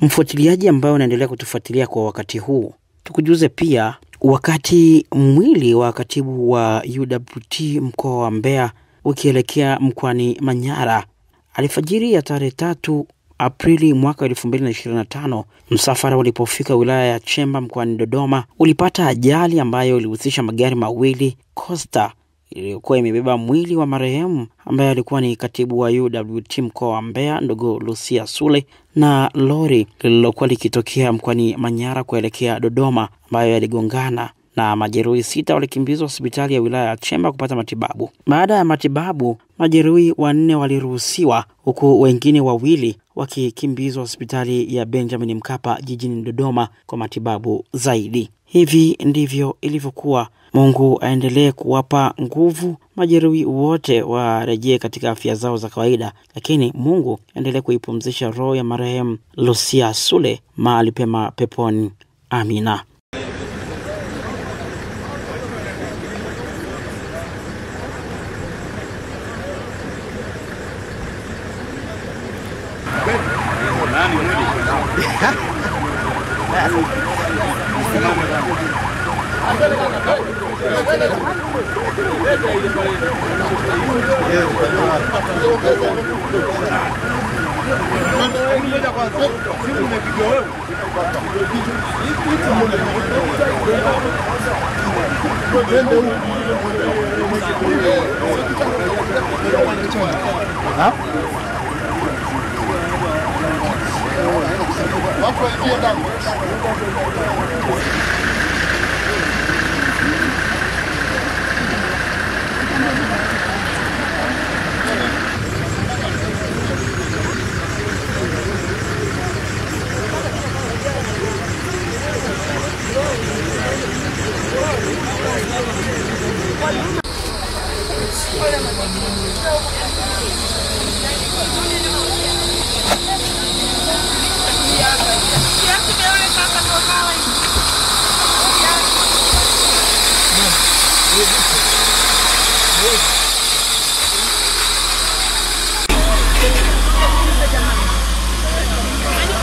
Mfuatiliaji ambaye unaendelea kutufuatilia kwa wakati huu, tukujuze pia wakati mwili wa katibu wa UWT mkoa wa Mbeya ukielekea mkoani Manyara alfajiri ya tarehe 3 Aprili mwaka 2025, msafara ulipofika wilaya ya Chemba mkoani Dodoma ulipata ajali ambayo ilihusisha magari mawili Costa iliyokuwa imebeba mwili wa marehemu ambaye alikuwa ni katibu wa UWT mkoa wa Mbeya ndugu Lucia Sule, na lori lililokuwa likitokea mkoani Manyara kuelekea Dodoma ambayo yaligongana, na majeruhi 6 walikimbizwa hospitali ya wilaya ya Chemba kupata matibabu. Baada ya matibabu, majeruhi 4 waliruhusiwa huku wengine 2 wakikimbizwa hospitali ya Benjamin Mkapa jijini Dodoma kwa matibabu zaidi. Hivi ndivyo ilivyokuwa. Mungu aendelee kuwapa nguvu majeruhi wote, warejee katika afya zao za kawaida, lakini Mungu aendelee kuipumzisha roho ya marehemu Lucia Sule mahali pema peponi. Amina.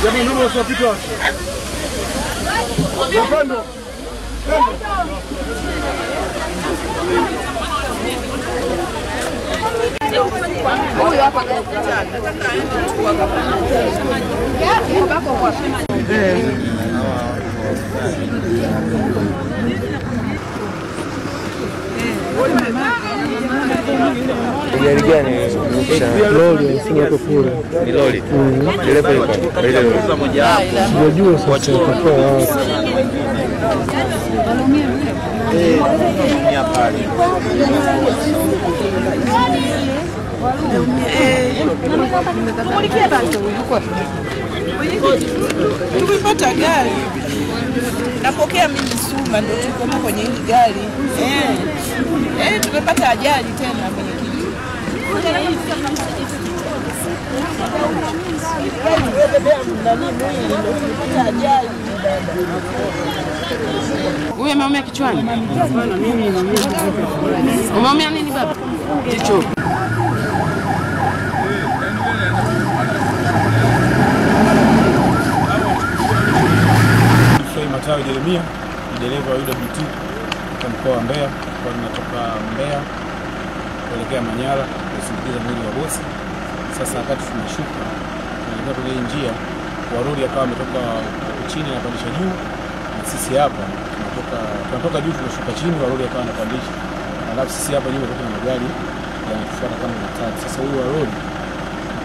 Jamani, ndio wasapita hapo. Kando. Huyu hapa hospitali. Nataka aende tu kwa gari gani? Lori sio hapo kule. Ni lori. Dereva yuko. Ile lori moja hapo. Unajua sasa kwa ni hapa. Tumepata gari. Napokea mimi Suma, ndio tuko kwenye hili gari. Tumepata ajali tena kwenye kijiji. Wewe umeumia kichwani? Umeumia nini baba? Kichwa. Matawi Jeremia, dereva wa UWT kwa mkoa wa Mbeya, kwa tunatoka Mbeya kuelekea Manyara kusindikiza mwili wa bosi. Sasa wakati tunashuka tunaelekea kwenye njia, warudi akawa ametoka chini na pandisha juu, na sisi hapa tunatoka juu tunashuka chini, warudi akawa anapandisha. Alafu sisi hapa nyuma tuko na magari yanatufuata kama matatu. Sasa huyu warudi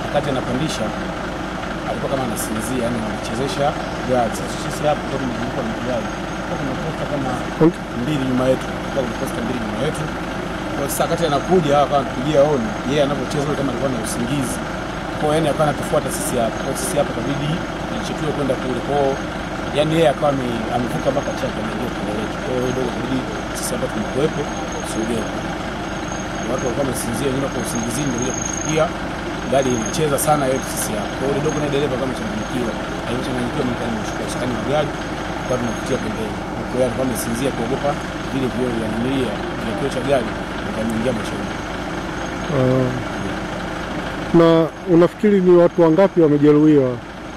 wakati anapandisha alikuwa kama anasinzia, yani anachezesha gari. Sasa sisi hapa tunazunguka na gari. Kuna posta kama 2 nyuma yetu. Kuna posta 2 nyuma yetu. Kwa sasa wakati anakuja akawa anapigia honi, yeye anapocheza kama alikuwa na usingizi. Kwa hiyo akawa anatufuata sisi hapa. Kwa sisi hapa kabidi nichukue kwenda kule. Kwa yani yeye akawa amevuka mpaka chake na ndio kule. Kwa hiyo ndio kabidi sisi hapa tumekuepo tusogee. Watu walikuwa wamesinzia nyuma kwa usingizini, ndio kufikia gari inacheza sana yetu sisi hapa. Kwa hiyo dogo na dereva kama changanyikiwa. Haichanganyikiwa mkani mshuka shikani wa gari kwa tunapitia pembeni. Kwa hiyo alikuwa amesinzia kuogopa vile vile vya namilia na kioo cha gari akaingia machoni. Na unafikiri ni watu wangapi wamejeruhiwa?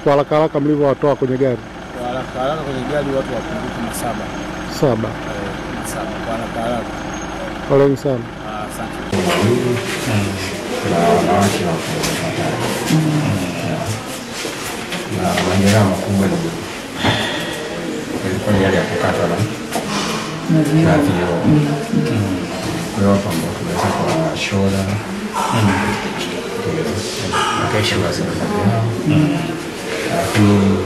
Kwa haraka mlivyowatoa kwenye gari? Kwa haraka kwenye gari watu wapungufu 7. 7. 7 kwa haraka. Poleni sana. Asante. Na wanawake wako na majeraha makubwa ilikuwa ni hali ya kukatwa na vioo. Kwa hiyo hapo ambao tunaweza kwa shoulder kesho lazima lakini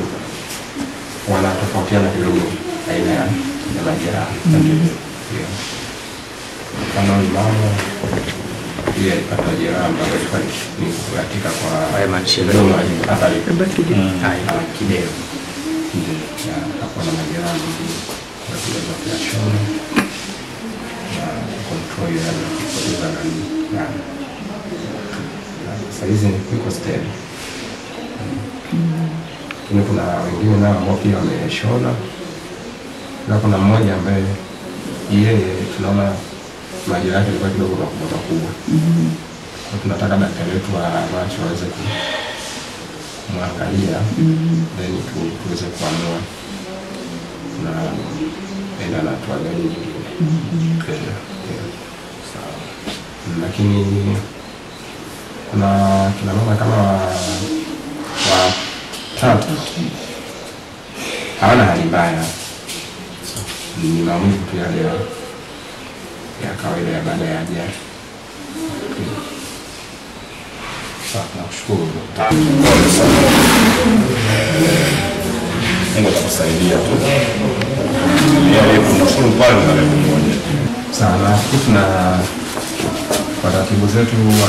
wanatofautiana kidogo aina ya majeraha. Kama mama pia alipata jeraha ambayo ilikuwa ni katika kwa haya manshelo hata kideo hapo na majeraha kwa sababu ya shoulder na control ya kupoteza na saizi niko stable. Kuna wengine nao ambao pia wameshona na kuna mmoja ambaye yeye tunaona majeraha yake yalikuwa kidogo makubwa. Kwa tunataka daktari wetu wa macho aweze kumwangalia then tuweze kuamua na enda na hatua gani nyingine. Sawa. Lakini kuna mama kama wa tatu hawana hali mbaya, ni maumivu tu yale ya kawaida ya baada ya ajali. Sawa, nakushukuru. Mungu atakusaidia tu. Yeye kumshukuru pale na leo mmoja. Sawa, tuna kwa taratibu zetu huwa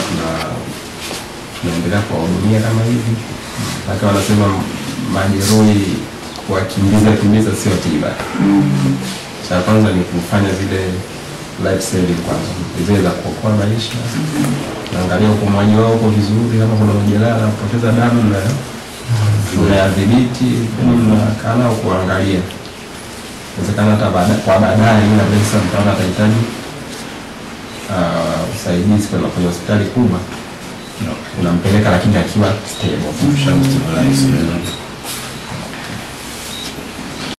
tunaendelea kuwahudumia kama hivi. Hata wanasema majeruhi kuwakimbiza sio tiba. Cha kwanza ni kufanya zile life saving kwanza, zile za kuokoa maisha. Naangalia ukomaji wao uko vizuri, kama kuna majeraha na kupoteza damu na unayadhibiti, unakaa nao kuangalia. Inawezekana hata baadaye ina pesa mtaona atahitaji usaidizi kwa hospitali kubwa. Unampeleka lakini akiwa stable.